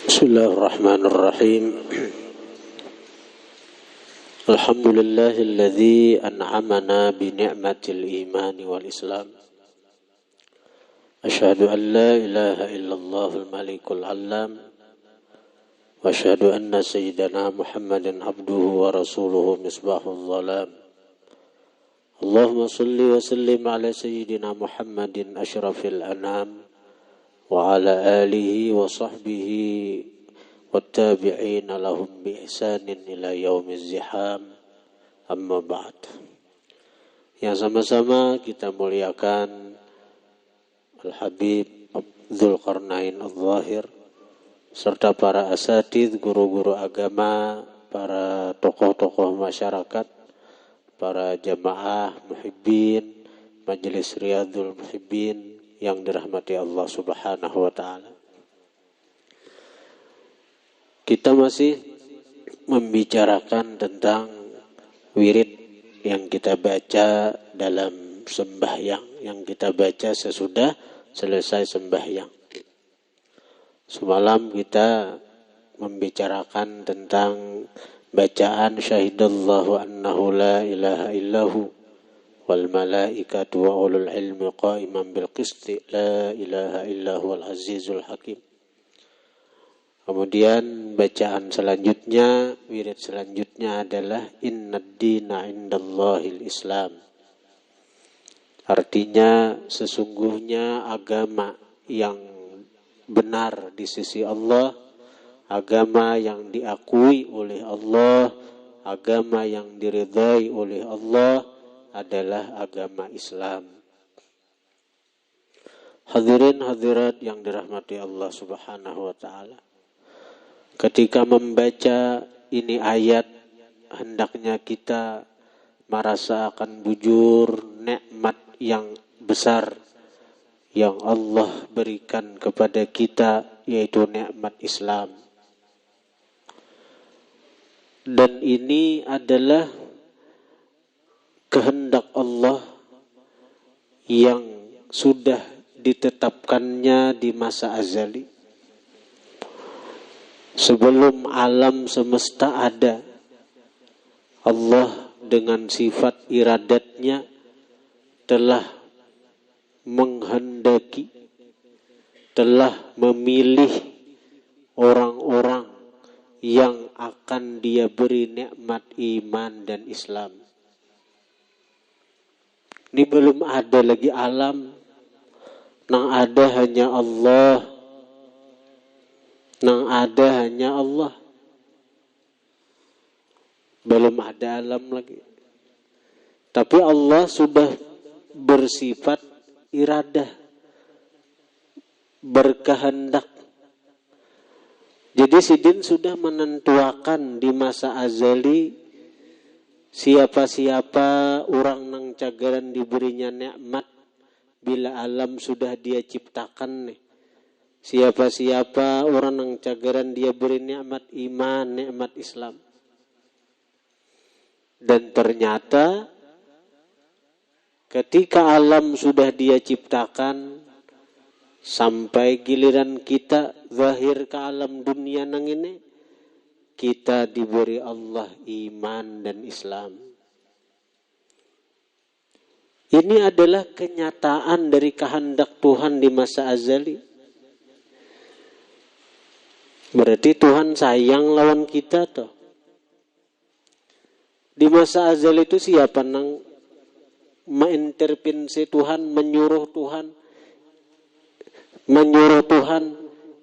Bismillahirrahmanirrahim. Alhamdulillahilladzi an'amana bi ni'matil imani wal islam. Asyhadu an la ilaha illallahul malikul alam. Wa asyhadu anna sayyidana Muhammadan abduhu wa rasuluhu misbahul zalam. Allahumma salli wa sallim ala sayyidina Muhammadin asyrafil anam wa ala alihi wa sahbihi wattabi'ina lahum bi ihsanin ila yaumiz ziham. Amma ba'd. Yang sama-sama kita muliakan Al-Habib Dzulqarnain Adz-Dzahir serta para asatidz, guru-guru agama, para tokoh-tokoh masyarakat, para jamaah muhibbin, majelis Riyadhul Muhibbin yang dirahmati Allah Subhanahu wa taala. Kita masih membicarakan tentang wirid yang kita baca dalam sembahyang, yang kita baca sesudah selesai sembahyang. Semalam kita membicarakan tentang bacaan syahidallahu annahu la ilaha illahu wal malaikatu wa ulul ilmi qa'iman bil qisti la ilaha illahu al azizul hakim. Kemudian bacaan selanjutnya, wirid selanjutnya adalah innad dina indallahil islam. Artinya sesungguhnya agama yang benar di sisi Allah, agama yang diakui oleh Allah, agama yang diridhai oleh Allah adalah agama Islam. Hadirin hadirat yang dirahmati Allah Subhanahu wa taala. Ketika membaca ini ayat, hendaknya kita merasa akan bujur nikmat yang besar yang Allah berikan kepada kita, yaitu nikmat Islam. Dan ini adalah kehendak Allah yang sudah ditetapkannya di masa azali. Sebelum alam semesta ada, Allah dengan sifat iradatnya telah menghendaki, telah memilih orang-orang yang akan Dia beri nikmat iman dan Islam. Ini belum ada lagi alam, nang ada hanya Allah, nang ada hanya Allah. Belum ada alam lagi. Tapi Allah sudah bersifat iradah, berkehendak. Jadi Sidin sudah menentuakan di masa azali siapa-siapa orang nang cagaran diberinya nikmat bila alam sudah Dia ciptakan nih. Siapa-siapa orang nang cagaran Dia beri nikmat iman, nikmat Islam. Dan ternyata ketika alam sudah Dia ciptakan, sampai giliran kita zahir ke alam dunia nang ini, kita diberi Allah iman dan Islam. Ini adalah kenyataan dari kehendak Tuhan di masa azali. Berarti Tuhan sayang lawan kita toh. Di masa azali itu siapa nang mengintervensi Tuhan, menyuruh Tuhan,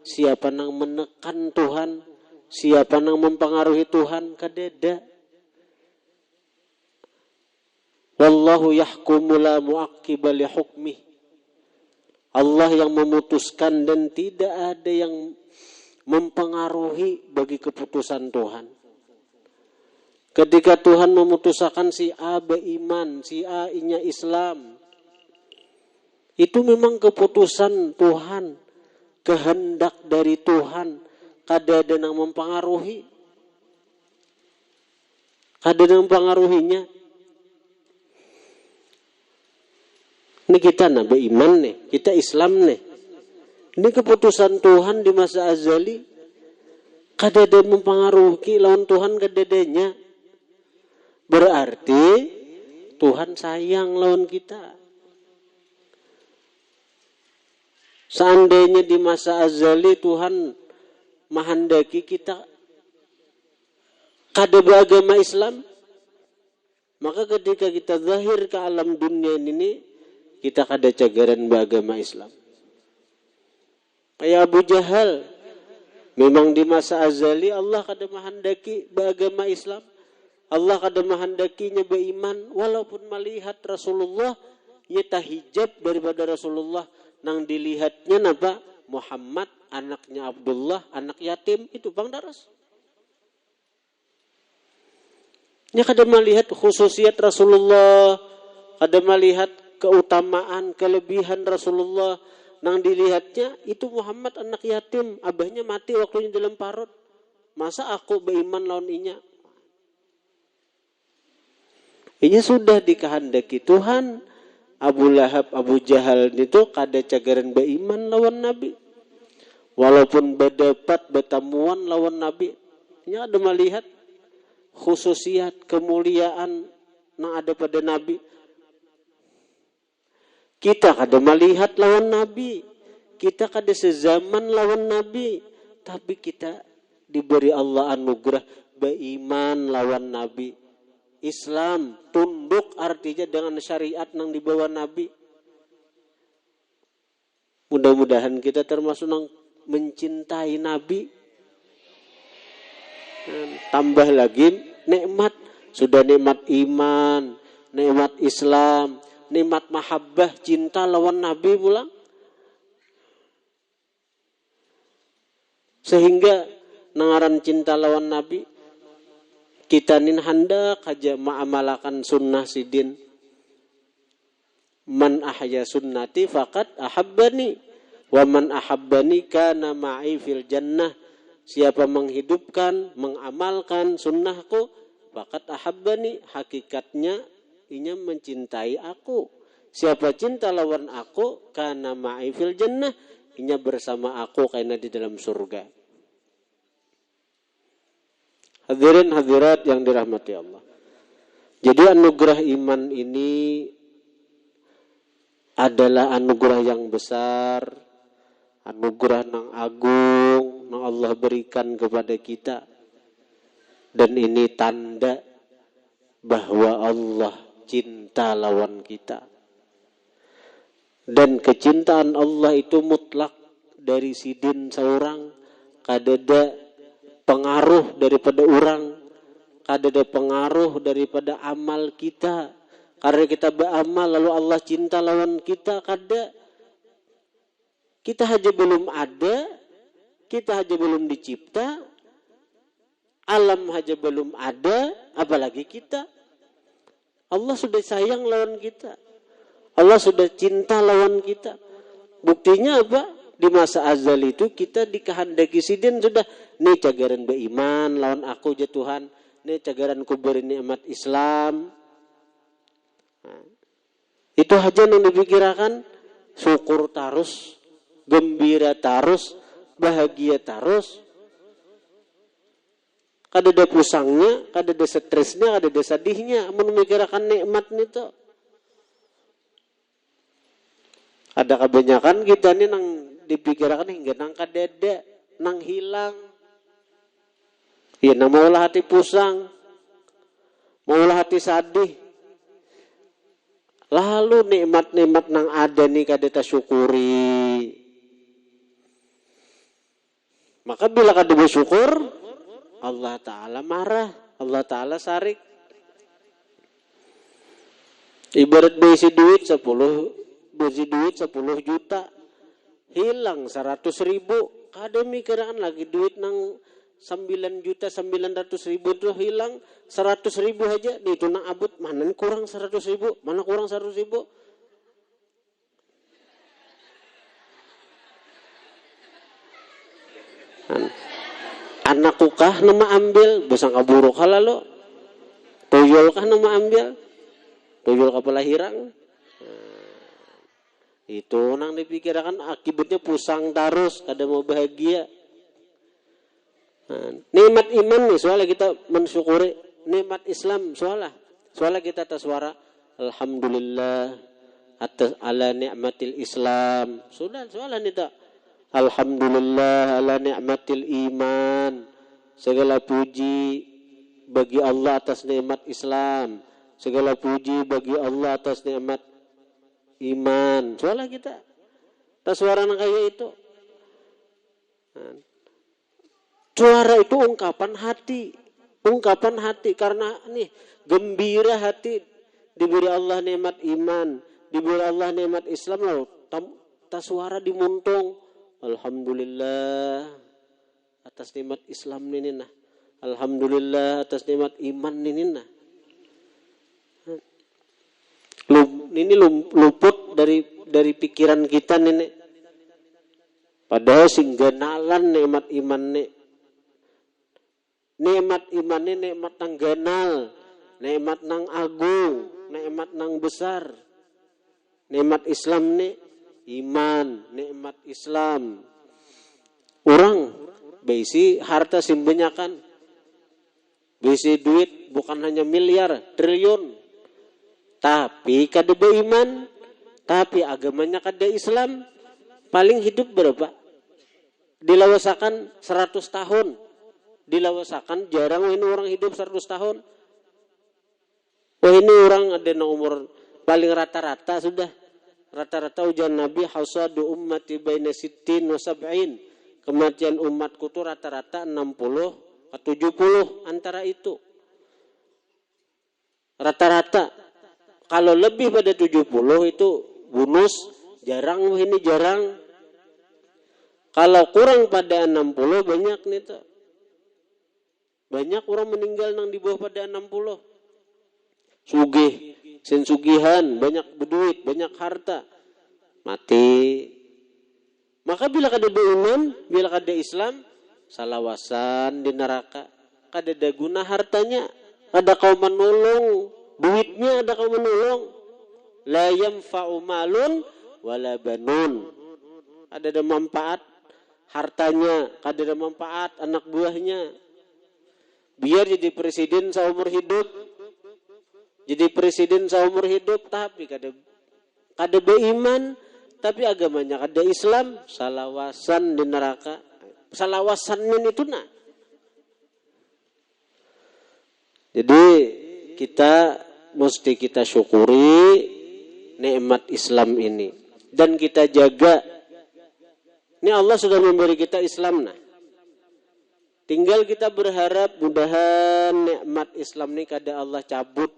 siapa nang menekan Tuhan, siapa nang mempengaruhi Tuhan, kadeda. Wallahu yahkumu la mu'aqqiba li hukmih. Allah yang memutuskan dan tidak ada yang mempengaruhi bagi keputusan Tuhan. Ketika Tuhan memutuskan si A beriman, si A inya Islam, itu memang keputusan Tuhan, kehendak dari Tuhan. Kada ada yang mempengaruhi, kada ada yang mempengaruhinya. Ini kita beriman nih, kita Islam nih. Ini keputusan Tuhan di masa azali. Kadada mempengaruhi lawan Tuhan kadadanya. Berarti Tuhan sayang lawan kita. Seandainya di masa azali Tuhan menghendaki kita kada beragama Islam, maka ketika kita zahir ke alam dunia ini, kita kada cagaran beragama Islam. Kayak Abu Jahal, memang di masa azali Allah kada menghendaki beragama Islam. Allah kada menghendakinya beriman, walaupun melihat Rasulullah, ia tahijab daripada Rasulullah. Nang dilihatnya napa? Muhammad, anaknya Abdullah, anak yatim, itu bang daras. Ia kada melihat khususiat Rasulullah, kada melihat keutamaan, kelebihan Rasulullah. Nang dilihatnya itu Muhammad anak yatim, abahnya mati waktunya dalam parut. Masa aku beriman lawan inya? Inya sudah dikehendaki Tuhan. Abu Lahab, Abu Jahal itu kada cagaran beriman lawan Nabi. Walaupun berdapat bertemuan lawan Nabi, inya ada melihat khususiat, kemuliaan yang ada pada Nabi. Kita kada melihat lawan Nabi, kita kada sezaman lawan Nabi, tapi kita diberi Allah anugerah beriman lawan Nabi. Islam tunduk artinya dengan syariat yang dibawa Nabi. Mudah-mudahan kita termasuk yang mencintai Nabi. Tambah lagi nikmat, sudah nikmat iman, nikmat Islam, nikmat mahabbah, cinta lawan Nabi pula. Sehingga nangaran cinta lawan Nabi, kita nin hendak aja ma'amalakan sunnah sidin. Man ahya sunnati faqad ahabbani, wa man ahabbani kana ma'i fil jannah. Siapa menghidupkan, mengamalkan sunnahku, faqad ahabbani, hakikatnya inya mencintai aku. Siapa cinta lawan aku, kana ma'i fil jannah, inya bersama aku karena di dalam surga. Hadirin hadirat yang dirahmati Allah. Jadi anugerah iman ini adalah anugerah yang besar, anugerah yang agung yang Allah berikan kepada kita. Dan ini tanda bahwa Allah cinta lawan kita. Dan kecintaan Allah itu mutlak dari sidin seorang, kadada pengaruh daripada orang, kadada pengaruh daripada amal kita. Karena kita beramal lalu Allah cinta lawan kita, kada. Kita aja belum ada, kita aja belum dicipta, alam aja belum ada, apalagi kita. Allah sudah sayang lawan kita. Allah sudah cinta lawan kita. Buktinya apa? Di masa azal itu kita dikehendaki sidin sudah, nih cagaran beriman lawan aku aja Tuhan, nih cagaran ku beri nikmat Islam. Nah, itu aja yang dipikirkan, syukur terus, gembira terus, bahagia terus. Kada ada pusangnya, kada ada stresnya, kada ada sedihnya, memikirkan nikmat itu. Ada kebanyakan kita ini nang dipikirkan hingga nang kadada, nang hilang. Ya, nang maulah hati pusang, maulah hati sadih. Lalu nikmat-nikmat nang ada nih kada ta syukuri. Maka bila kada bersyukur, Allah Ta'ala marah, Allah Ta'ala sarik. Ibarat berisi duit 10 juta. Hilang 100.000, kada mikiran lagi duit nang 9.900.000 itu hilang 100.000 aja, itu nang abut mana kurang 100.000, mana kurang 100.000. Anakku kah nama ambil, besang kaburu kalalo, tuyul kah nama ambil, tuyul kepala hirang. Itu nang dipikirkan akibatnya pusang terus, kada mau bahagia. Nah, nikmat iman nih soalnya kita mensyukuri, nikmat Islam soalnya kita taswara alhamdulillah atas ala nikmatil Islam. Sudah soalnya nita alhamdulillah ala nikmatil iman. Segala puji bagi Allah atas nikmat Islam. Segala puji bagi Allah atas nikmat iman. Soalnya kita taswara kayak itu. Nah, suara itu ungkapan hati karena nih gembira hati diberi Allah nikmat iman, diberi Allah nikmat Islam lalu taswara dimuntung alhamdulillah atas nikmat Islam ini nah, alhamdulillah atas nikmat iman ini nah. Ini luput dari pikiran kita nih. Padahal singganalan nikmat iman nih. Nikmat iman ini nikmat nang ganal, nikmat nang agung, nikmat nang besar. Nikmat Islam nih iman, nikmat Islam. Orang besi harta simbanyakan, besi duit bukan hanya miliar, triliun. Tapi kada beriman, tapi agamanya kada Islam, paling hidup berapa? Dilawasakan 100 tahun. Dilawasakan jarang ini orang hidup 100 tahun. Wah ini orang ada umur paling rata-rata sudah. Rata-rata ujian Nabi hasadu ummati baina sittin wa sab'in. Kematian umatku itu rata-rata 60 ke 70 antara itu. Rata-rata. Kalau lebih pada 70 itu bonus jarang ini jarang. Kalau kurang pada 60 banyak nih tuh. Banyak orang meninggal nang di bawah pada 60. Sugih, sensugihan, banyak berduit, banyak harta. Mati. Maka bila kada beriman, bila kada Islam, salawasan di neraka. Kada ada guna hartanya, kada kau menolong, duitnya ada kau menolong. La yanfa'u malun wala banun. Ada manfaat hartanya, kada ada manfaat anak buahnya. Biar jadi presiden seumur hidup. Jadi presiden seumur hidup tapi kada beriman, tapi agamanya kada Islam, salawasan di neraka. Salawasannya itu nah. Jadi kita mesti kita syukuri nikmat Islam ini dan kita jaga. Ini Allah sudah memberi kita Islam nah. Tinggal kita berharap mudahan nikmat Islam ini kada Allah cabut.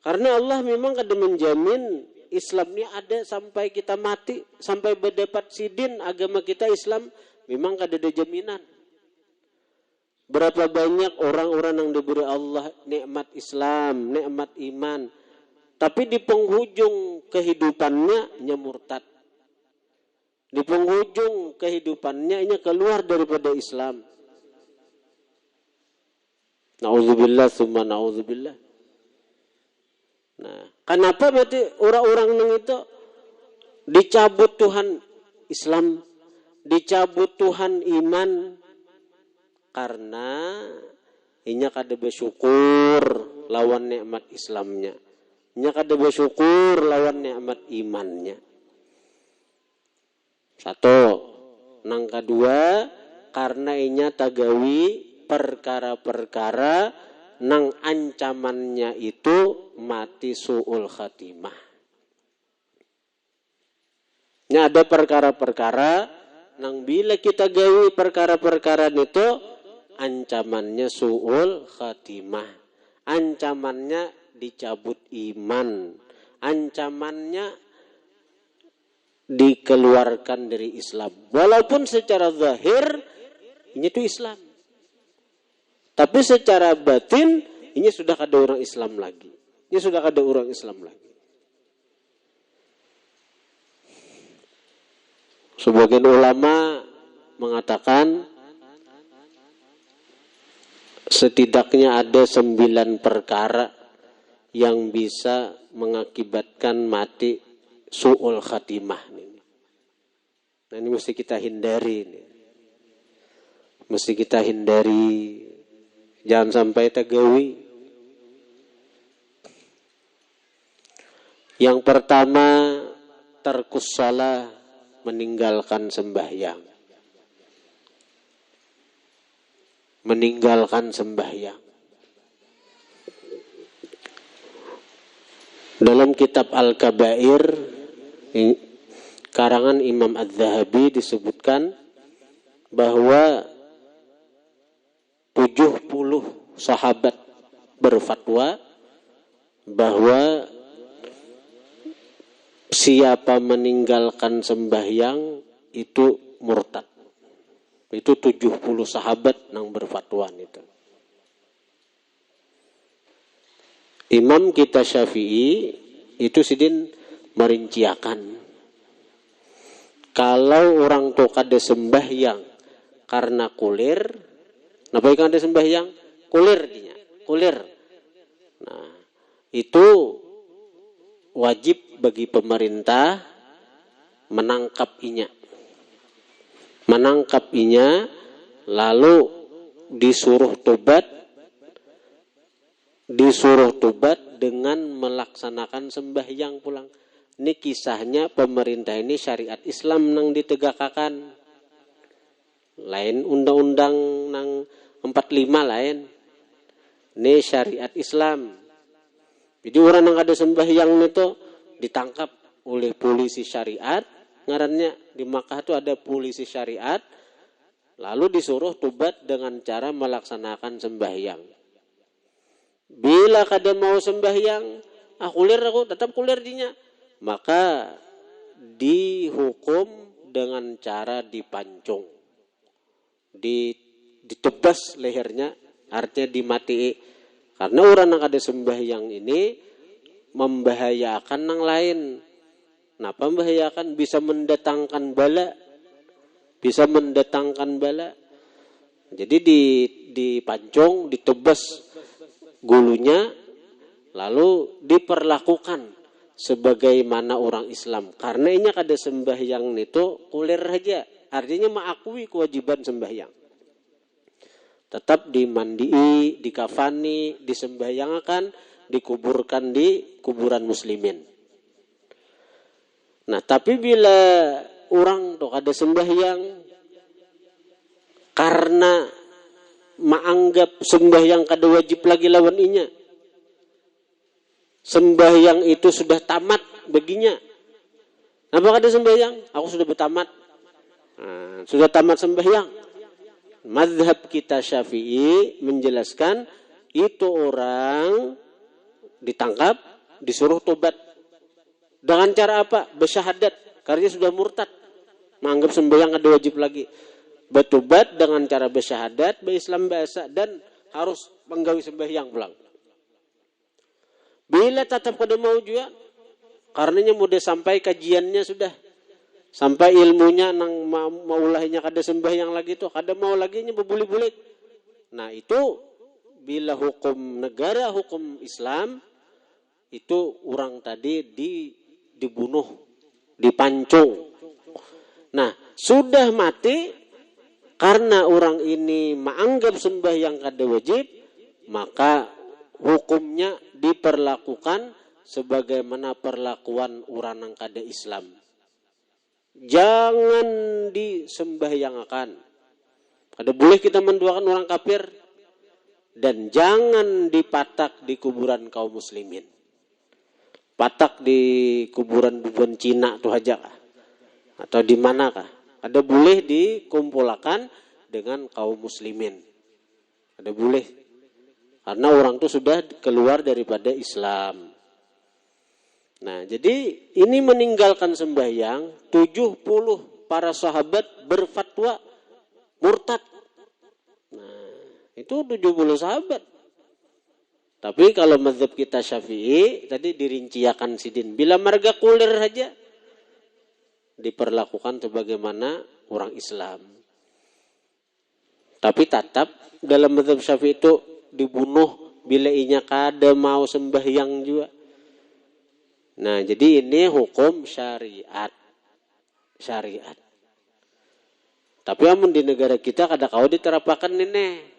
Karena Allah memang kada menjamin Islam ini ada sampai kita mati, sampai berdapat sidin agama kita Islam, memang kada ada jaminan. Berapa banyak orang-orang yang diberi Allah nikmat Islam, nikmat iman, tapi di penghujung kehidupannya murtad. Di penghujung kehidupannya ini keluar daripada Islam. Na'udzubillah summa na'udzubillah. Nah, kenapa berarti orang-orang yang itu dicabut Tuhan Islam, dicabut Tuhan iman karena inya kada bersyukur lawan nikmat Islamnya. Inya kada bersyukur lawan nikmat imannya. Satu, nang kedua karena inya tagawi perkara-perkara nang ancamannya itu mati su'ul khatimah. Ini ada perkara-perkara nang bila kita gawi perkara-perkara itu ancamannya su'ul khatimah. Ancamannya dicabut iman. Ancamannya dikeluarkan dari Islam. Walaupun secara zahir ini itu Islam. Tapi secara batin ini sudah ada orang Islam lagi. Ini sudah ada orang Islam lagi. Sebagian ulama mengatakan setidaknya ada 9 perkara yang bisa mengakibatkan mati su'ul khatimah. Nah ini mesti kita hindari. mesti kita hindari, jangan sampai tagawi. Yang pertama, tarkus shalah, meninggalkan sembahyang. Meninggalkan sembahyang. Dalam kitab Al-Kabair karangan Imam Az-Zahabi disebutkan bahwa 70 sahabat berfatwa bahwa siapa meninggalkan sembahyang itu murtad. Itu 70 sahabat yang berfatwa itu. Imam kita Syafi'i itu sidin merinciakan. Kalau orang tuh kada sembahyang karena kulir, napa ikan ada sembahyang? Kulir dinya, kulir. Nah, itu wajib bagi pemerintah menangkap inya. Menangkap inya, lalu disuruh tobat dengan melaksanakan sembahyang pulang. Ini kisahnya pemerintah ini syariat Islam nang ditegakkan. Lain undang-undang nang 45 lain. Ini syariat Islam. Jadi orang yang ada sembahyang itu ditangkap oleh polisi syariat. Ngarannya di Makkah itu ada polisi syariat. Lalu disuruh tobat dengan cara melaksanakan sembahyang. Bila kada mau sembahyang, kulir aku tetap kulir dinya. Maka dihukum dengan cara dipancung. Ditebas lehernya, artinya dimati. Karena orang yang ada sembahyang ini membahayakan yang lain. Kenapa membahayakan? Bisa mendatangkan bala. Bisa mendatangkan bala. Jadi dipancung, ditebas gulunya, lalu diperlakukan sebagaimana orang Islam. Karena ini kada sembahyang itu kulir aja. Artinya mengakui kewajiban sembahyang. Tetap dimandii, dikafani, disembahyangakan, dikuburkan di kuburan muslimin. Nah, tapi bila orang tuh kada sembahyang karena menganggap sembahyang kada wajib lagi lawan inya. Sembahyang itu sudah tamat baginya. Kenapa kada sembahyang? Aku sudah bertamat. Nah, sudah tamat sembahyang. Mazhab kita Syafi'i menjelaskan itu orang ditangkap, disuruh tobat. Dengan cara apa? Bersyahadat. Karena sudah murtad. Menganggap sembahyang kada wajib lagi. Bertobat dengan cara bersyahadat, berislam bahasa, dan harus menggawi sembahyang pulang. Bila tetap kada mau juga, karenanya mudah sampai kajiannya sudah. Sampai ilmunya nang maulahnya kada sembahyang lagi tuh, kada mau lagi nya berbulik-bulik. Nah itu bila hukum negara, hukum Islam, itu orang tadi dibunuh, dipancung. Nah sudah mati, karena orang ini menganggap sembahyang kada wajib, maka hukumnya diperlakukan sebagaimana perlakuan orang yang kada Islam. Jangan disembahyangakan. Kada boleh kita menduakan orang kafir. Dan jangan dipatak di kuburan kaum muslimin. Patak di kuburan bubuan Cina tuh aja kah? Atau di manakah? Ada boleh dikumpulkan dengan kaum muslimin. Ada boleh. Karena orang itu sudah keluar daripada Islam. Nah, jadi ini meninggalkan sembahyang, 70 para sahabat berfatwa murtad. Nah, itu 70 sahabat. Tapi kalau mazhab kita Syafi'i, tadi dirinciakan sidin. Bila marga kulir saja, diperlakukan sebagaimana orang Islam. Tapi tetap dalam mazhab Syafi'i itu dibunuh bila inya kada mau sembahyang juga. Nah, jadi ini hukum syariat. Syariat. Tapi amun di negara kita kada kau diterapakan ini.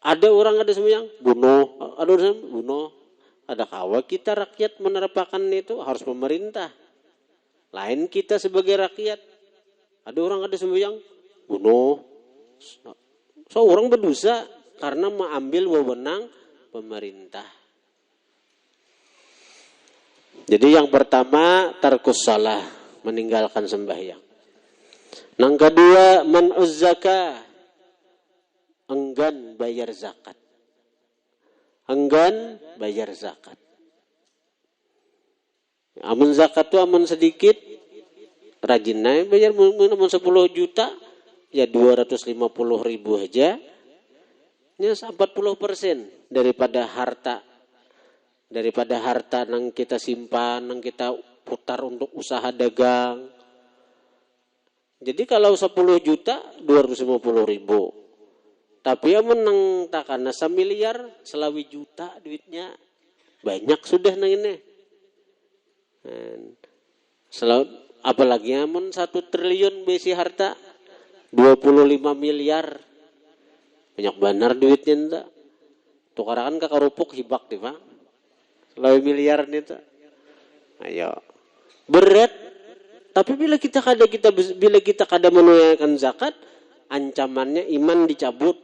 Ada orang ada semuyang bunuh, ada orang bunuh. Ada kawa kita rakyat menerapakan itu harus pemerintah. Lain kita sebagai rakyat. Ada orang ada semuyang bunuh. So orang berdosa karena mengambil wewenang pemerintah. Jadi yang pertama tarkus shalah, meninggalkan sembahyang. Yang kedua man'uz zakah, enggan bayar zakat. Enggan bayar zakat. Amun zakat tu amun sedikit, rajin naik bayar amun 10 juta, ya 250.000 aja. Ini 40% daripada harta yang kita simpan, yang kita putar untuk usaha dagang. Jadi kalau 10 juta 250.000. Tapi ya menang takana 1 miliar, selawi juta duitnya. Banyak sudah nang ini. Apalagi amun 1 triliun besi harta 25 miliar. Banyak benar duitnya entah. Tukarakan ke karupuk hibak di Pak. Selawi miliar nih tuh. Ayo. Berat. Tapi bila kita kada menunaikan zakat, ancamannya iman dicabut.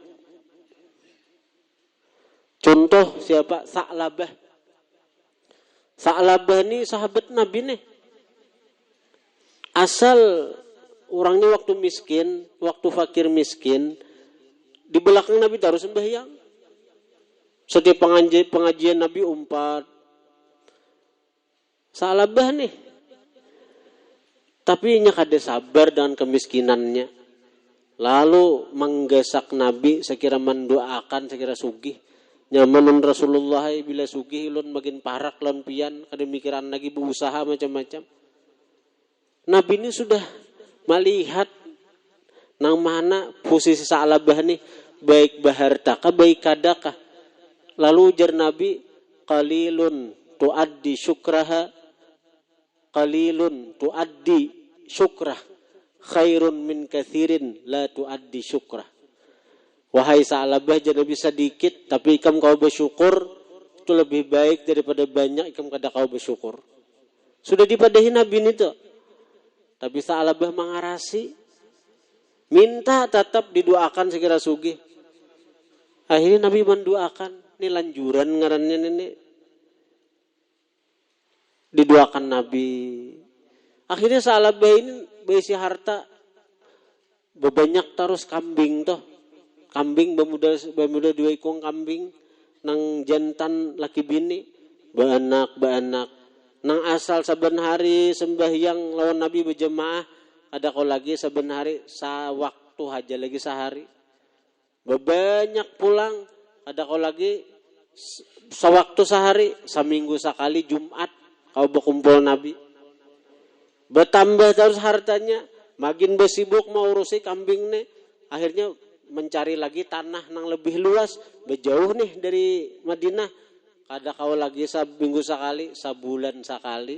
Contoh siapa? Sa'labah. Sa'labah ini sahabat Nabi nih. Asal orangnya waktu miskin, waktu fakir miskin, di belakang Nabi taruh sembahyang. Setiap pengajian Nabi umpat. Sa'labah nih. Tapi nya kada sabar dengan kemiskinannya. Lalu menggesak Nabi sekira mendoakan sekira sugih. Nyaman Rasulullah bila sugih ulun makin parak lan pian kada mikiran lagi berusaha macam-macam. Nabi ini sudah melihat nang mana posisi Sa'labah nih baik bahartaka baik kadaka. Lalu ujar Nabi qalilun tuaddi syukraha qalilun tuaddi syukrah khairun min kathirin la tuaddi syukrah. Wahai Sa'labah, jangan bisa dikit, tapi ikam kau bersyukur, itu lebih baik daripada banyak ikam kada kau bersyukur. Sudah dipadahi Nabi ini tuh. Tapi Sa'labah mengarasi. Minta tetap didoakan segera sugih. Akhirnya Nabi mendoakan. Ini lanjuran ngarannya ini. Didoakan Nabi. Akhirnya Sa'labah ini berisi harta. Bebanyak terus kambing tuh. Kambing bermuda 2 ekor kambing nang jantan laki bini beranak nang asal saben hari sembahyang lawan Nabi berjemaah ada kau lagi saben hari sawaktu aja lagi sehari bebanyak pulang ada kau lagi sewaktu sehari seminggu sekali Jumat kau berkumpul Nabi bertambah terus hartanya makin bersibuk mau urusi kambing nih akhirnya mencari lagi tanah yang lebih luas, berjauh nih dari Madinah. Ada kau lagi seminggu sekali, sebulan sekali.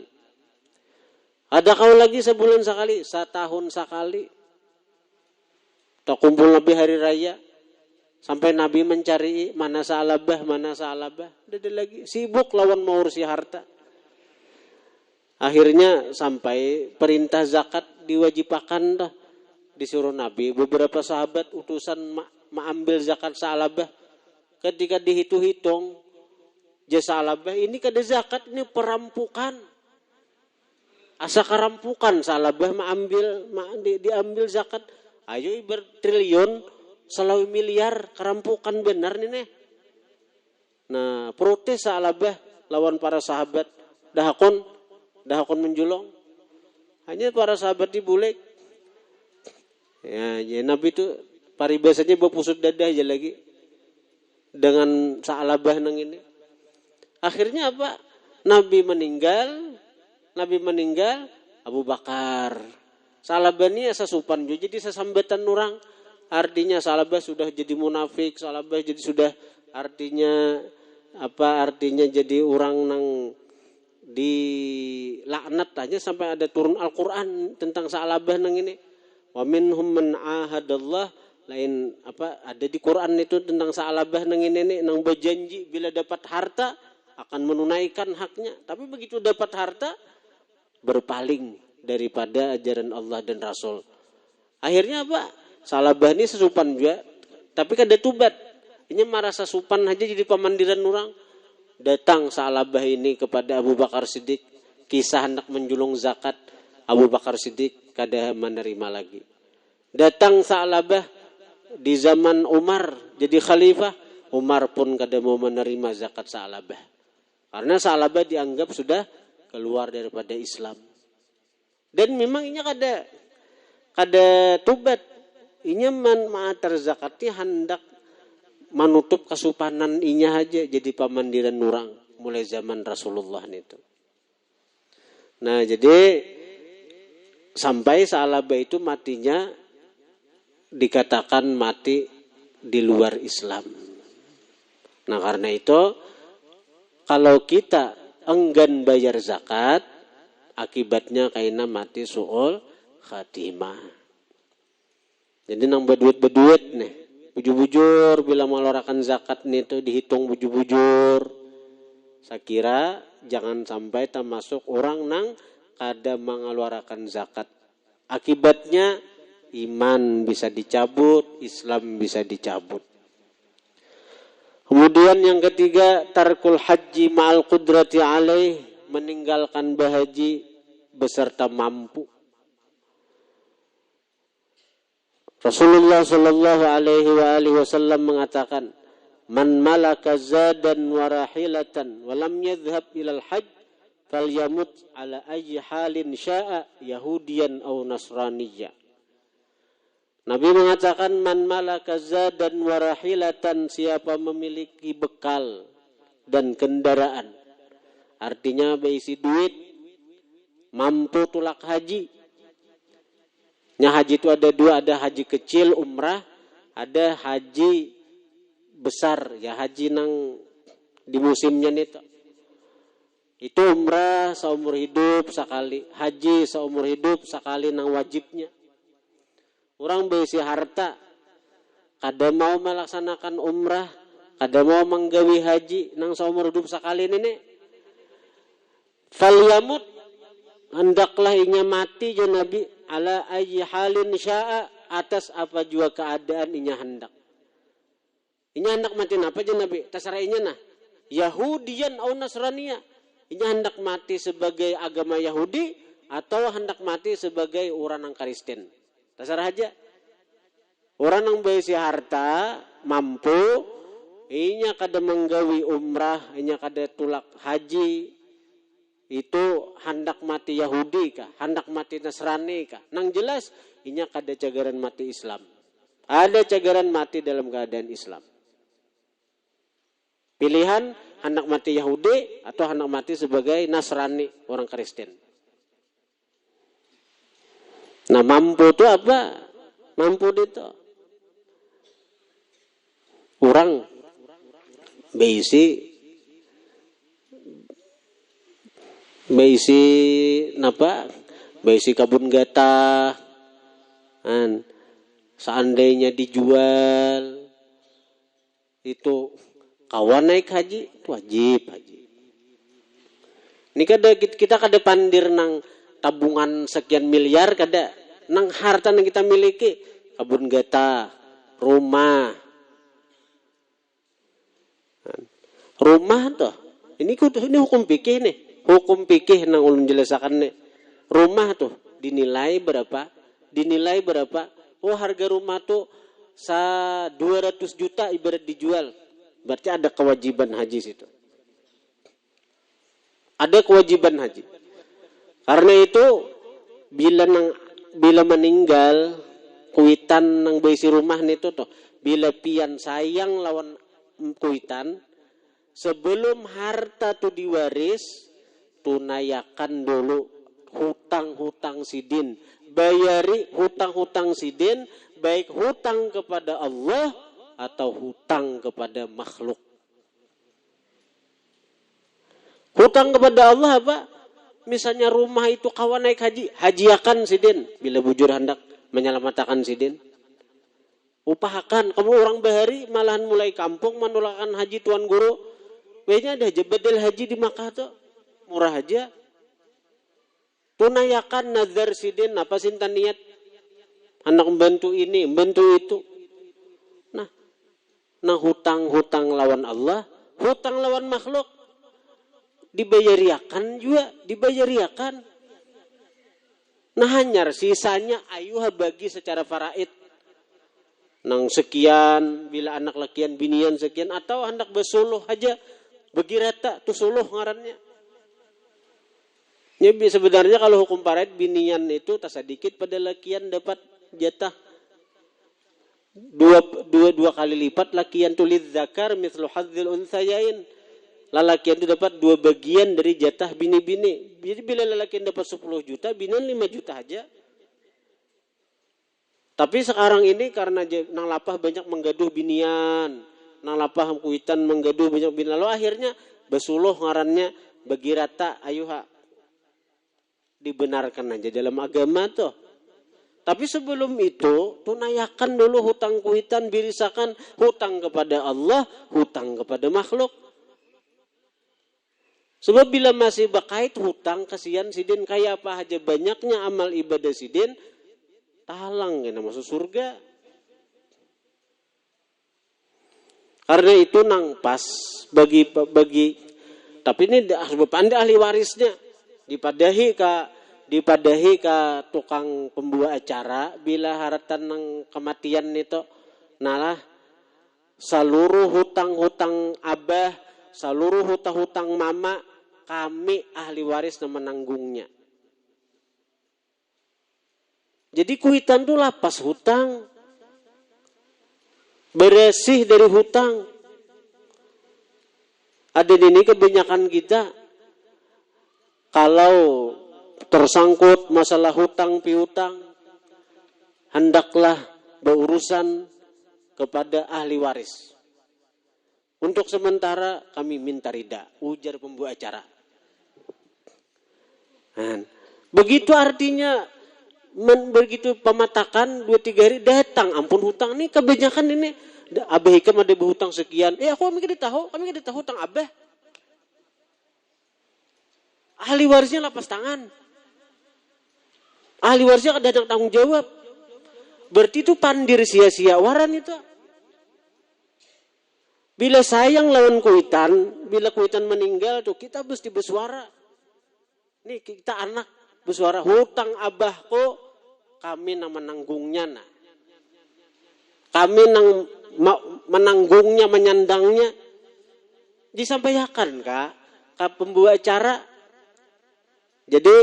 Ada kau lagi sebulan sekali, setahun sekali. Tak kumpul lebih hari raya. Sampai Nabi mencari mana Sa'labah. Ada lagi sibuk lawan mau urusi harta. Akhirnya sampai perintah zakat diwajibkan dah. Disuruh Nabi, beberapa sahabat utusan mengambil zakat Sa'labah. Ketika dihitung-hitung, jasa Sa'labah ini kada zakat, ini perampukan. Asa kerampukan Sa'labah diambil zakat. Ayo bertriliun, selawi miliar, kerampukan benar nih. Nah, protes Sa'labah lawan para sahabat. Dahakon menjulong. Hanya para sahabat dibulek. Ya, Nabi itu paribasanya berpusut dadah aja lagi dengan Sa'labah nang ini. Akhirnya apa? Nabi meninggal, Abu Bakar. Sa'labah ini sasupan juga jadi sesambatan orang. Artinya Sa'labah sudah jadi munafik, Sa'labah jadi sudah artinya jadi orang nang dilaknat aja sampai ada turun Al-Qur'an tentang Sa'labah nang ini. Wa minhum man ahadallah, lain apa ada di Quran itu tentang salabah nang nenek nang berjanji bila dapat harta akan menunaikan haknya, tapi begitu dapat harta berpaling daripada ajaran Allah dan Rasul. Akhirnya apa? Salabah ini sesupan juga, tapi kada tubat. Ini merasa supan aja jadi pemandiran orang. Datang salabah ini kepada Abu Bakar Siddiq, kisah hendak menjulung zakat, Abu Bakar Siddiq kada menerima lagi. Datang salabah di zaman Umar jadi khalifah, Umar pun kada mau menerima zakat salabah. Karena salabah dianggap sudah keluar daripada Islam. Dan memang ini kada tubat. Inya ma'atar zakatnya hendak menutup kesupanan inya aja jadi pemandiran nurang mulai zaman Rasulullah itu. Nah, jadi sampai salabah itu matinya dikatakan mati di luar Islam. Nah, karena itu kalau kita enggan bayar zakat, akibatnya kaina mati su'ul khatimah. Jadi nang beduit-beduit nih, bujur-bujur bila mengeluarkan zakat nih itu dihitung bujur-bujur. Saya kira jangan sampai termasuk orang nang kada mengeluarkan zakat. Akibatnya iman bisa dicabut, Islam bisa dicabut. Kemudian yang ketiga, tarkul haji ma'al qudrati alaih, meninggalkan berhaji beserta mampu. Rasulullah sallallahu alaihi wasallam mengatakan, "Man malaka zadan wa rahilatan wa lam yadhhab ilal hajj falyamut ala ayyi halin syaa yahudiyan aw nasraniyya." Nabi mengatakan, "Man malaka zadan wa rahilatan," siapa memiliki bekal dan kendaraan. Artinya berisi duit, mampu tulak haji. Nya haji itu ada dua, ada haji kecil umrah, ada haji besar, ya haji nang di musimnya nih. Itu umrah seumur hidup sekali, haji seumur hidup sekali nang wajibnya. Orang berisi harta, kada mau melaksanakan umrah, kada mau menggawi haji nang seumur hidup sekali ini. Falyamut, hendaklah inya mati ya Nabi, ala ayyi halin syaa, atas apa jua keadaan inya hendak. Inya hendak mati apa je Nabi? Terserah inya nah. Yahudian au Nasrania. Inya hendak mati sebagai agama Yahudi atau hendak mati sebagai orang yang Kristen. Terserah aja. Orang yang berisi harta mampu, inya kada menggawi umrah, inya kada tulak haji, itu hendak mati Yahudi kah, hendak mati Nasrani kah? Nang jelas inya kada cagaran mati Islam. Ada cagaran mati dalam keadaan Islam. Pilihan hendak mati Yahudi atau hendak mati sebagai Nasrani, orang Kristen. Nah, mampu itu apa? Mampu itu orang berisi napa? Berisi kebun gata. Seandainya dijual itu kawan naik haji, itu wajib haji. Ini kita kada pandir nang tabungan sekian miliar, kada nang harta yang kita miliki, kebun gata, rumah tuh. Ini hukum fikih nih. Hukum fikih nang ulun jelasakan nih. Rumah tuh dinilai berapa? Oh, harga rumah tuh 200 juta ibarat dijual. Berarti ada kewajiban haji situ. Ada kewajiban haji. Karena itu bila meninggal kuitan nang berisi rumah nih tuh, bila pian sayang lawan kuitan, sebelum harta tuh diwaris, tunayakan dulu hutang-hutang sidin. Bayari hutang-hutang sidin, baik hutang kepada Allah atau hutang kepada makhluk. Hutang kepada Allah apa? Misalnya rumah itu kawan naik haji, hajiakan sidin bila bujur hendak menyelamatkan sidin. Upahakan kamu orang bahari malahan mulai kampung menulakan haji tuan guru. Wehnya ada aja bedel haji di Makkah tuh. Murah aja. Tunayakan nazar sidin apa sinta niat. Anak membantu ini, membantu itu. Nah hutang-hutang lawan Allah, hutang lawan makhluk. Dibayariakan juga, dibayariakan. Nah hanyar sisanya ayuha bagi secara faraid. Nang sekian, bila anak lakian binian sekian, atau anak besuluh aja, bagi rata, tuh suluh ngarannya. Ya, sebenarnya kalau hukum faraid binian itu tak sedikit pada lakian dapat jatah dua kali lipat. Lakian tulid zakar mithlu hadzil unthayain. Lalakian itu dapat 2 bagian dari jatah bini-bini. Jadi bila lalakian dapat 10 juta, binian 5 juta aja. Tapi sekarang ini karena nang lapah banyak menggaduh binian, nang lapah kuitan menggaduh banyak binian, lalu akhirnya besuluh ngarannya bagi rata ayuha. Dibenarkan aja dalam agama tuh. Tapi sebelum itu, tunayakan dulu hutang kuitan, birisakan hutang kepada Allah, hutang kepada makhluk. Sebab bila masih bakait hutang, kasihan sidin kayak apa aja banyaknya amal ibadah sidin, talang kena masuk surga. Karena itu nang pas bagi tapi ini sebab anda ahli warisnya dipadahi ke tukang pembuat acara bila haratan nang kematian itu nalah seluruh hutang-hutang abah, seluruh hutang-hutang mama kami ahli waris yang menanggungnya. Jadi kuitan itu lapas hutang, bersih dari hutang. Ada ini kebanyakan kita kalau tersangkut masalah hutang piutang, hendaklah berurusan kepada ahli waris. Untuk sementara kami minta rida, ujar pembuat acara. Begitu artinya, begitu pematakan 2-3 hari datang, ampun hutang nih kebanyakan ini. Abah Hikam ada berhutang sekian. Aku kami tahu hutang abah. Ahli warisnya lapas tangan. Ahli warisnya ada tanggung jawab. Berarti itu pandir sia-sia waran itu. Bila sayang lawan kuitan, bila kuitan meninggal tuh kita mesti bersuara. Nih kita anak bersuara, hutang abahku kami nang menanggungnya nah. Kami nang menanggungnya, menyandangnya. Disampaikan Kak pembuat acara. Jadi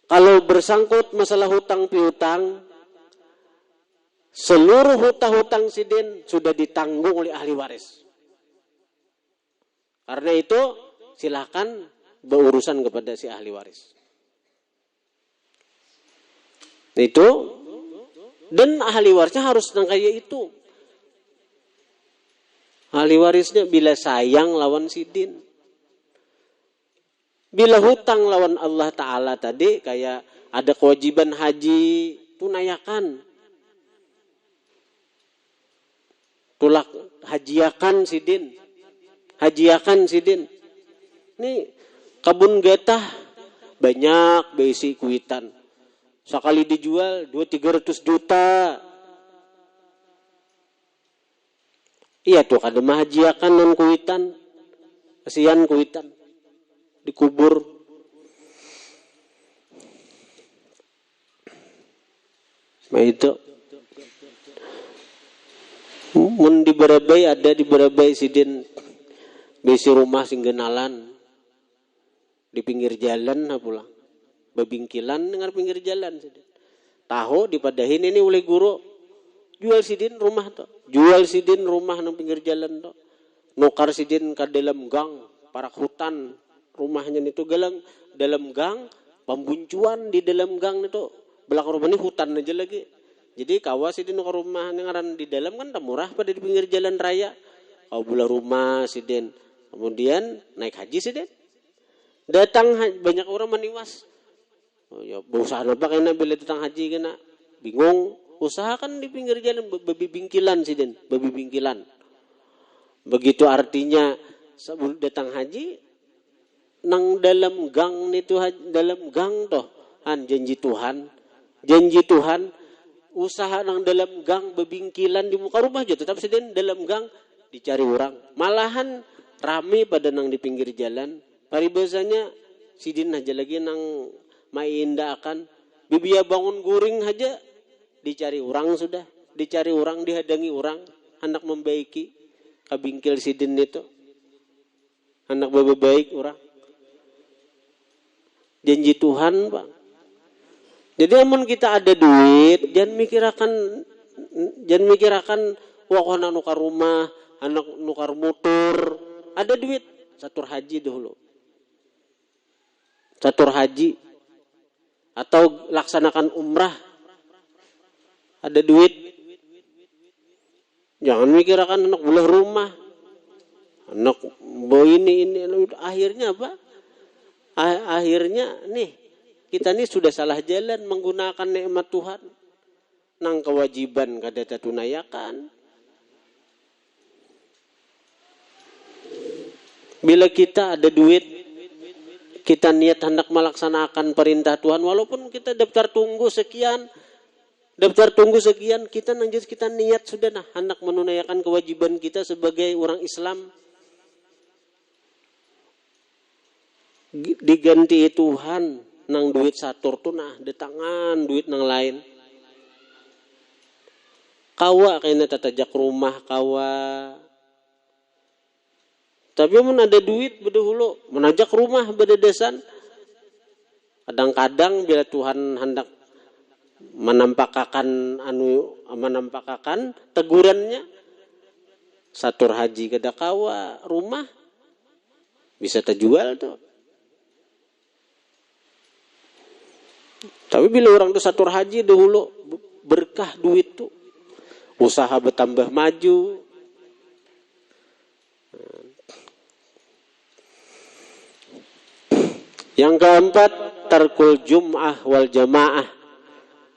kalau bersangkut masalah hutang piutang, seluruh hutang-hutang sidin sudah ditanggung oleh ahli waris. Karena itu silakan berurusan kepada si ahli waris. Itu dan ahli warisnya harus kayak itu. Ahli warisnya bila sayang lawan sidin. Bila hutang lawan Allah Ta'ala tadi kayak ada kewajiban haji, tunayakan. Tulak hajiakan sidin. Hajiakan sidin. Ini kabun getah banyak besi kuitan. Sekali dijual 200-300 juta. Iya tuh kada mahajiakan non kuitan. Kasihan kuitan. Dikubur. Nah itu. Mun di Barabai ada di Barabai sidin besi rumah singgenalan di pinggir jalan pulang. Bebingkilan dengar pinggir jalan sidin. Tahu dipadahin ini oleh guru jual sidin rumah tuh. Jual sidin rumah nang pinggir jalan tuh. Nukar sidin ke dalam gang, parak hutan. Rumahnya itu galang dalam gang, pembuncuan di dalam gang itu belakang rumah ini hutan aja lagi. Jadi kawas sidin ke rumah ngaran di dalam kan tak murah pada di pinggir jalan raya. Kau bula rumah sidin. Kemudian naik haji sidin. Datang banyak orang meniwas. Oh, ya usaha apa kena bila datang haji kena bingung. Usahakan di pinggir jalan babi bingkilan sih den, babi bingkilan. Begitu artinya sebelum datang haji nang dalam gang itu dalam gang toh janji Tuhan usaha nang dalam gang bebingkilan di muka rumah aja tetap sedang dalam gang dicari orang malahan rame pada nang di pinggir jalan paribasanya sidin aja lagi nang mainda akan bibia bangun guring aja dicari orang sudah dicari orang dihadangi orang anak membaiki kabingkil sidin itu anak baik orang janji Tuhan Bang. Jadi amun kita ada duit, jangan mikirakan wah anak nukar rumah, anak nukar motor, ada duit, satur haji dulu. Satur haji atau laksanakan umrah. Ada duit. Jangan mikirakan anak belah rumah. Anak boy ini akhirnya apa? Akhirnya nih kita nih sudah salah jalan menggunakan nikmat Tuhan nang kewajiban kada tunayakan bila kita ada duit kita niat hendak melaksanakan perintah Tuhan walaupun kita daftar tunggu sekian kita nanjut kita niat sudah hendak menunaikan kewajiban kita sebagai orang Islam diganti Tuhan nang duit satur tuh detangan duit nang lain kawa kayaknya tatajak rumah kawa tapi mun ada duit bedahulu menajak rumah bededesan kadang-kadang bila Tuhan hendak menampakkan tegurannya satur haji kada kawa rumah bisa terjual tuh. Tapi bila orang tuh satur haji dahulu berkah duit tuh. Usaha bertambah maju. Yang keempat, tarkul jum'ah wal jamaah.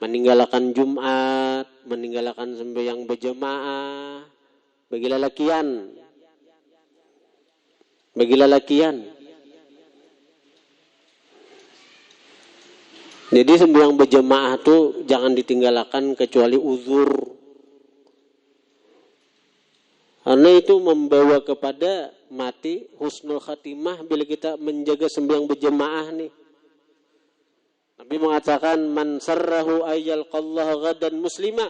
Meninggalkan Jumat, meninggalkan sembahyang berjamaah. Bagi lelakian. Jadi sembahyang berjamaah tuh jangan ditinggalkan kecuali uzur. Karena itu membawa kepada mati husnul khatimah bila kita menjaga sembahyang berjamaah nih. Nabi mengatakan man sarrahu ayyalqallaha ghadan muslima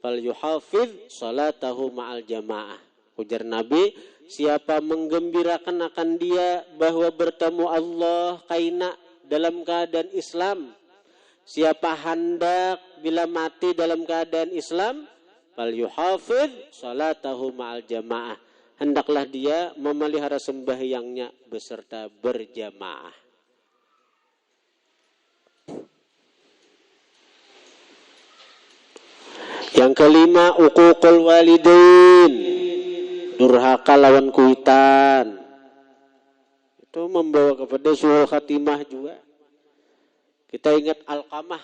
falyuhafiz salatahu ma'al jamaah. Ujar Nabi, siapa menggembirakan akan dia bahwa bertemu Allah kaina dalam keadaan Islam. Siapa hendak bila mati dalam keadaan Islam, fal yuhafidz salatahu ma'al jamaah. Hendaklah dia memelihara sembahyangnya beserta berjamaah. Yang kelima, uququl walidain. Durhaka lawan kuitan. Itu membawa kepada suul khatimah juga. Kita ingat Alqamah,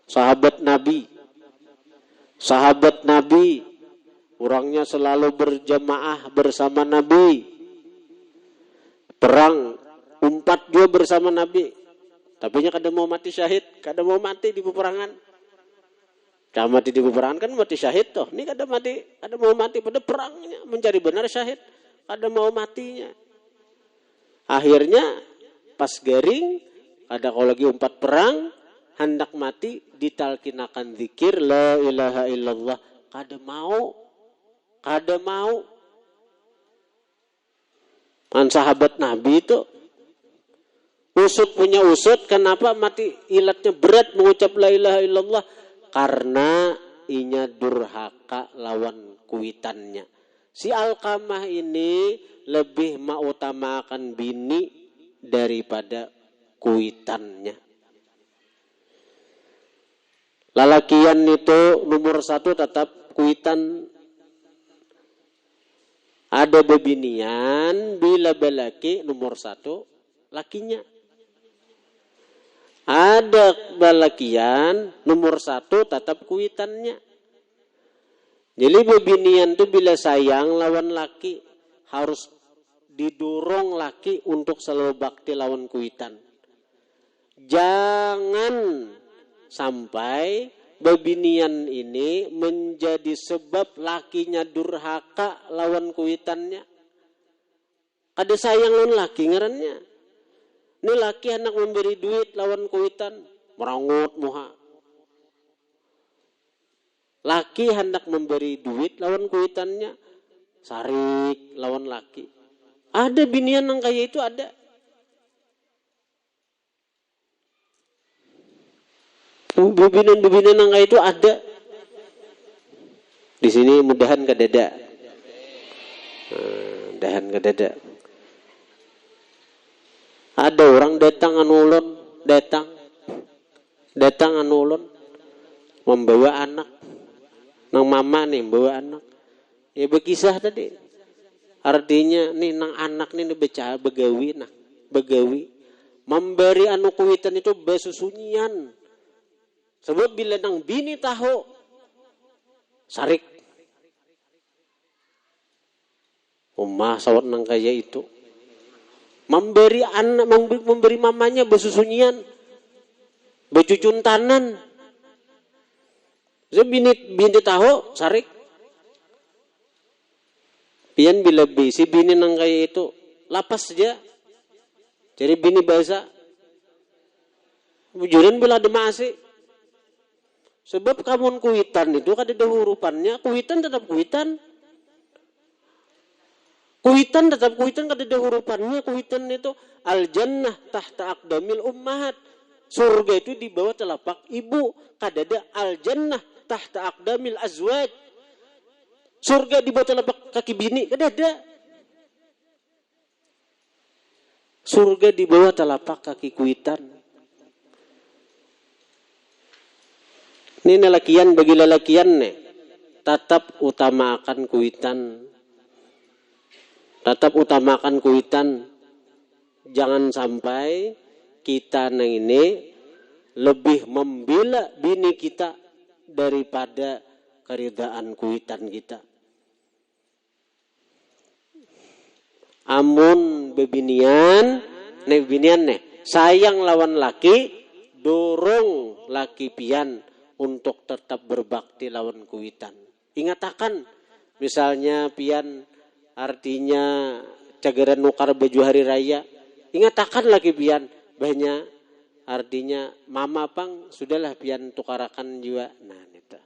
sahabat Nabi, orangnya selalu berjamaah bersama Nabi, perang, umpat juga bersama Nabi, tapi nya kada mau mati syahid, kada mau mati di peperangan, kada mati di peperangan kan mati syahid toh, ini kada mau mati pada perangnya, mencari benar syahid, kada mau matinya, akhirnya pas garing ada kalau lagi umpat perang, hendak mati, ditalkinakan zikir, la ilaha illallah. Kada mau. Kan sahabat Nabi itu, punya usut, kenapa mati ilatnya berat mengucap la ilaha illallah? Karena inya durhaka lawan kuitannya. Si Alqamah ini lebih mengutamakan bini daripada kuitannya. Lalakian itu nomor 1 tetap kuitan. Ada bebinian bila belaki nomor 1 lakinya. Ada balakian nomor 1 tetap kuitannya. Jadi bebinian tuh bila sayang lawan laki harus didorong laki untuk selalu bakti lawan kuitan. Jangan sampai bebinian ini menjadi sebab lakinya durhaka lawan kuitannya. Ada sayang lawan laki ngarannya. Ini laki anak memberi duit lawan kuitan, merangut muha. Laki hendak memberi duit lawan kuitannya, sarik lawan laki. Ada binian yang kayak itu ada. Bibinian yang kayak itu ada. Di sini mudahan ke dada. Mudahan ke dada. Ada orang datang anulon, datang anulon membawa anak. Nang mama nih bawa anak. Ya berkisah tadi. Artinya nih nang anak nih beca begawi nah, begawi. Memberi anu kuitan itu besusunyian. Sebab bila nang bini tahu sarik. Umah sawat nang kaya itu. Memberi anak, memberi mamanya besusunyian, becucuntanan. So bini tahu sarik. Pian bila si bini nang kaya itu lapas saja. Jadi bini bahasa. Bujuran bila ada masih. Sebab kamun kuitan itu kan ada hurufannya, kuitan tetap kuitan. Kuitan tetap kuitan kan ada hurufannya, kuitan itu al-jannah tahta aqdamil ummahat. Surga itu di bawah telapak ibu, kadada al-jannah tahta aqdamil azwaj. Surga di bawah telapak kaki bini, kadada. Surga di bawah telapak kaki kuitan. Ini lelakian bagi lelakian nih, tetap utamakan kuitan. Tetap utamakan kuitan. Jangan sampai kita ini lebih membela bini kita daripada keridaan kuitan kita. Amun bebinian nih, sayang lawan laki, dorong laki pian untuk tetap berbakti lawan kuitan. Ingatakan, misalnya pian artinya cagaran nukar baju hari raya. Ingatakan lagi pian banyak artinya mama bang sudahlah pian tukarakan juga. Nah itu.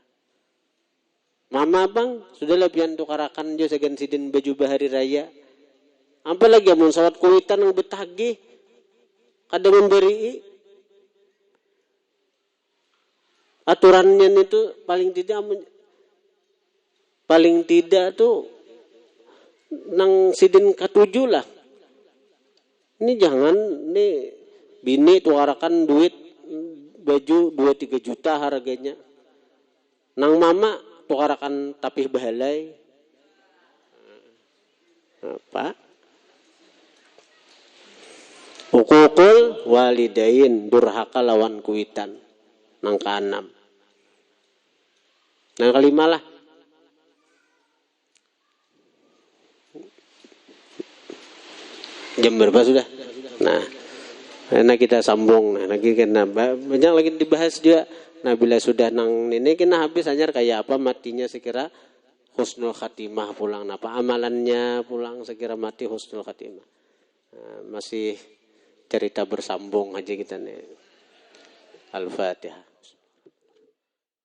Mama bang sudahlah pian tukarakan juga segan sidin baju bahari raya. Apalagi amun sawat kuitan yang betagih kada memberi aturannya itu paling tidak tuh nang sidin ketujuh lah. Ini jangan nih bini tukarakan duit baju 2-3 juta harganya. Nang mama tukarakan tapih bahalai. Apa? Hukukul walidain, durhaka lawan kuitan. Nang ke-6. Nang ke-5 lah. Jam berapa sudah? Nah kita sambung. Nah, lagi kena banyak lagi dibahas juga. Nah, bila sudah nang ini kena habis anyar kayak apa matinya sekira husnul khatimah pulang. Apa amalannya pulang sekira mati husnul khatimah. Nah, masih cerita bersambung aja kita nih. Al-Fatihah.